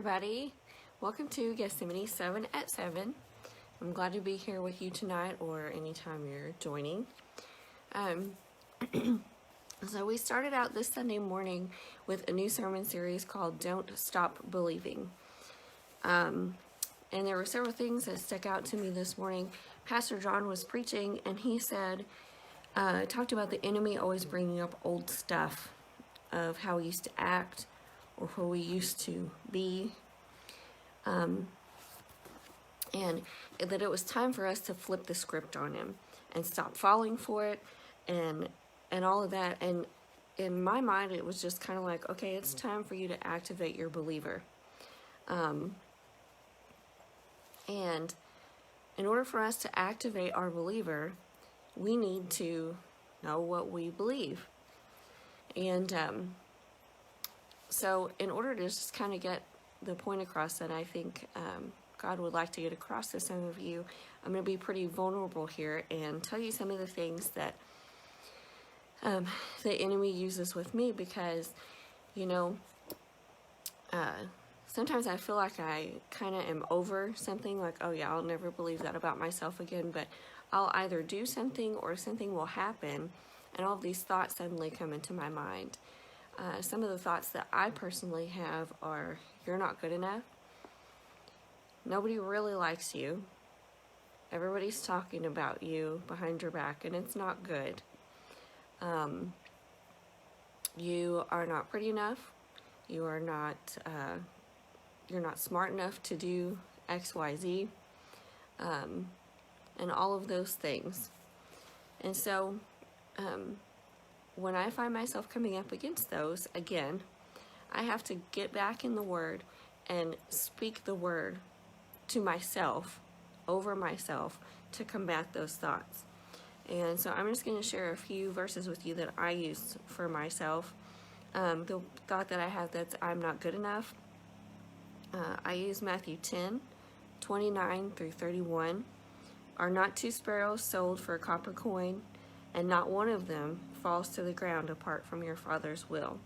everybody. Welcome to Gethsemane 7 at 7. I'm glad to be here with you tonight or anytime you're joining. So we started out this Sunday morning with a new sermon series called Don't Stop Believing. And there were several things that stuck out to me this morning. Pastor John was preaching and he said, talked about the enemy always bringing up old stuff of how we used to act or who we used to be, and that it was time for us to flip the script on him and stop falling for it and all of that. And in my mind, it was just kind of like, okay, it's time for you to activate your believer. And in order for us to activate our believer, we need to know what we believe. And so in order to just kind of get the point across that I think God would like to get across to some of you, I'm going to be pretty vulnerable here and tell you some of the things that the enemy uses with me, because, you know, sometimes I feel like I kind of am over something, like, oh yeah, I'll never believe that about myself again, but I'll either do something or something will happen, and all of these thoughts suddenly come into my mind. Some of the thoughts that I personally have are, you're not good enough. Nobody really likes you. Everybody's talking about you behind your back, and it's not good. You are not pretty enough. You are not, you're not smart enough to do X, Y, Z, and all of those things. And so, when I find myself coming up against those, again, I have to get back in the Word and speak the Word to myself, over myself, to combat those thoughts. And so I'm just going to share a few verses with you that I use for myself. The thought that I have that's I'm not good enough, I use Matthew 10:29 through 31. Are not 2 sparrows sold for a copper coin, and not one of them falls to the ground apart from your Father's will?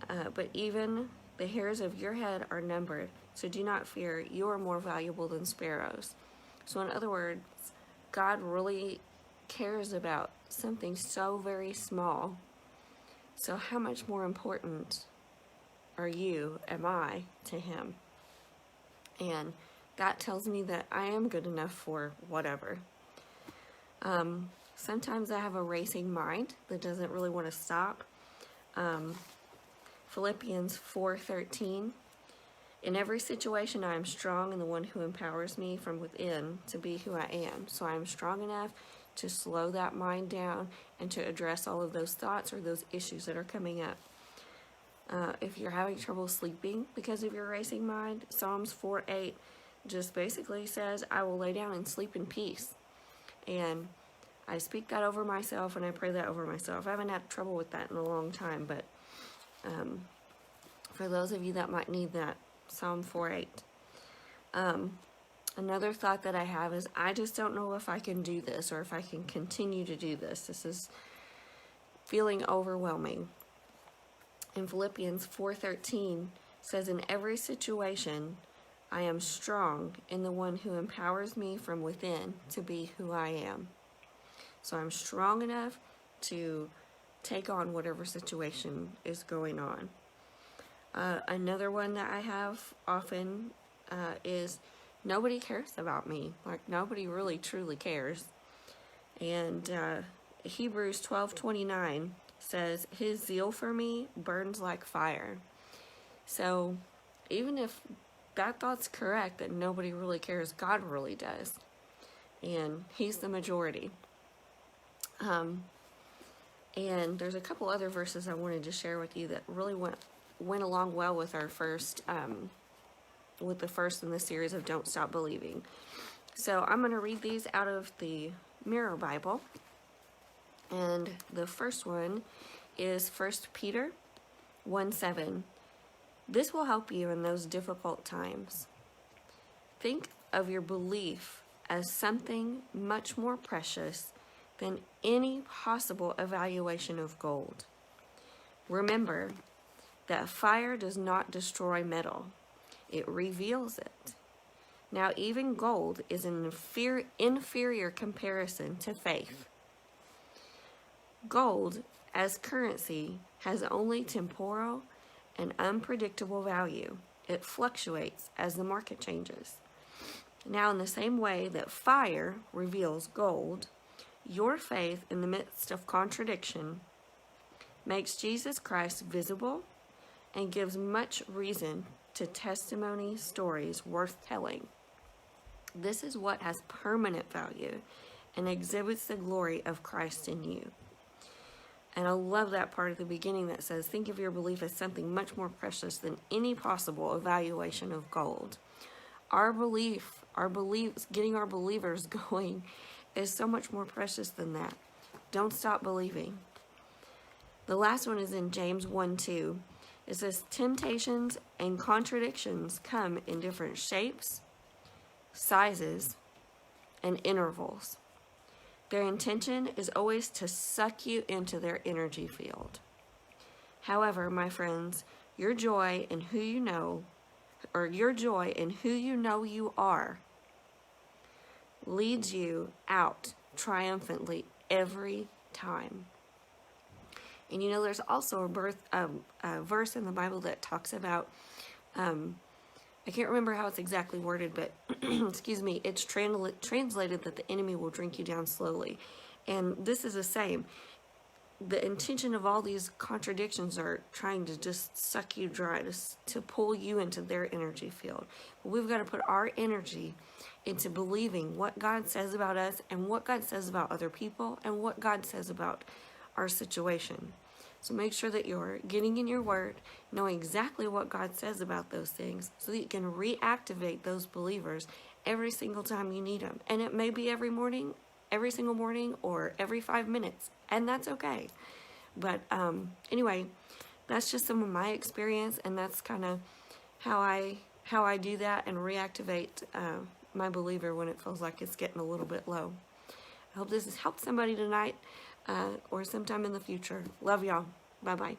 But even the hairs of your head are numbered, so do not fear, you are more valuable than sparrows. So in other words, God really cares about something so very small. So how much more important am I to Him? And that tells me that I am good enough for whatever. Sometimes I have a racing mind that doesn't really want to stop. Philippians 4:13. In every situation I am strong in the one who empowers me from within to be who I am. So I am strong enough to slow that mind down and to address all of those thoughts or those issues that are coming up. If you're having trouble sleeping because of your racing mind, Psalms 4:8 just basically says, I will lay down and sleep in peace. And I speak that over myself and I pray that over myself. I haven't had trouble with that in a long time, but for those of you that might need that, Psalm 4:8. Another thought that I have is, I just don't know if I can do this or if I can continue to do this. This is feeling overwhelming. In Philippians 4:13 says, in every situation, I am strong in the one who empowers me from within to be who I am. So I'm strong enough to take on whatever situation is going on. Another one that I have often is, nobody cares about me. Like, nobody really truly cares. And Hebrews 12:29 says, his zeal for me burns like fire. So even if that thought's correct, that nobody really cares, God really does. And He's the majority. And there's a couple other verses I wanted to share with you that really went along well with our first, with the first in the series of Don't Stop Believing. So I'm going to read these out of the Mirror Bible. And the first one is 1 Peter 1:7. This will help you in those difficult times. Think of your belief as something much more precious than any possible evaluation of gold. Remember that fire does not destroy metal, it reveals it. Now, even gold is an inferior comparison to faith. Gold, as currency, has only temporal and unpredictable value. It fluctuates as the market changes. Now, in the same way that fire reveals gold, your faith in the midst of contradiction makes Jesus Christ visible and gives much reason to testimony stories worth telling. This is what has permanent value and exhibits the glory of Christ in you. And I love that part at the beginning that says, think of your belief as something much more precious than any possible evaluation of gold. Our beliefs, getting our believers going is so much more precious than that. Don't stop believing. The last one is in James 1:2. It says, temptations and contradictions come in different shapes, sizes, and intervals. Their intention is always to suck you into their energy field. However, my friends, your joy in who you know you are, leads you out triumphantly every time. And you know, there's also a verse in the Bible that talks about, I can't remember how it's exactly worded, but excuse me, it's translated that the enemy will drink you down slowly. And this is the same. The intention of all these contradictions are trying to just suck you dry, to pull you into their energy field. But we've got to put our energy into believing what God says about us and what God says about other people and what God says about our situation. So make sure that you're getting in your word, knowing exactly what God says about those things so that you can reactivate those believers every single time you need them. And it may be every single morning, or every 5 minutes, and that's okay. But anyway, that's just some of my experience, and that's kind of how I do that and reactivate my believer when it feels like it's getting a little bit low. I hope this has helped somebody tonight or sometime in the future. Love y'all. Bye-bye.